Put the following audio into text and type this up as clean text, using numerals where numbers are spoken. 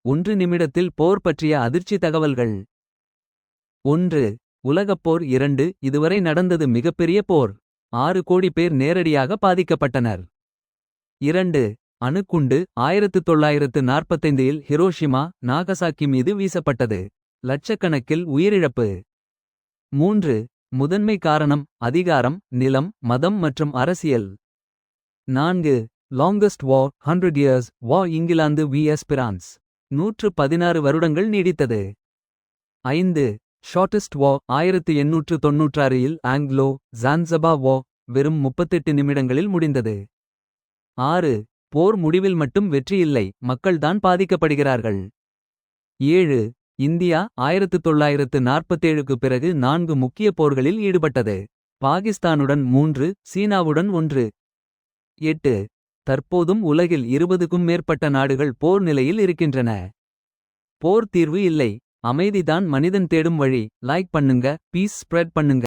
1 நிமிடத்தில் போர் பற்றிய அதிர்ச்சி தகவல்கள். 1. உலகப்போர் 2 இதுவரை நடந்தது மிகப்பெரிய போர். 6 கோடி பேர் நேரடியாக பாதிக்கப்பட்டனர். 2. அணுக்குண்டு 1945 இல் ஹிரோஷிமா நாகசாக்கி மீது வீசப்பட்டது. லட்சக்கணக்கில் உயிரிழப்பு. 3. முதன்மை காரணம் அதிகாரம் நிலம் மதம் மற்றும் அரசியல். 4. லாங்கஸ்ட் வார் 100 years war England vs France 116 வருடங்கள் நீடித்தது. 5. ஷார்ட்டஸ்ட் வார் 1896 இல் ஆங்க்லோ ஜான்சபா வார் வெறும் 38 நிமிடங்களில் முடிந்தது. 6. போர் முடிவில் மட்டும் வெற்றி இல்லை மக்கள்தான் பாதிக்கப்படுகிறார்கள். 7. இந்தியா 1947க்கு பிறகு 4 முக்கிய போர்களில் ஈடுபட்டது. பாகிஸ்தானுடன் 3 சீனாவுடன் 1. 8. தற்போதும் உலகில் 20க்கும் மேற்பட்ட நாடுகள் போர் நிலையில் இருக்கின்றன. போர் தீர்வு இல்லை அமைதிதான் மனிதன் தேடும் வழி. லைக் பண்ணுங்க பீஸ் ஸ்ப்ரெட் பண்ணுங்க.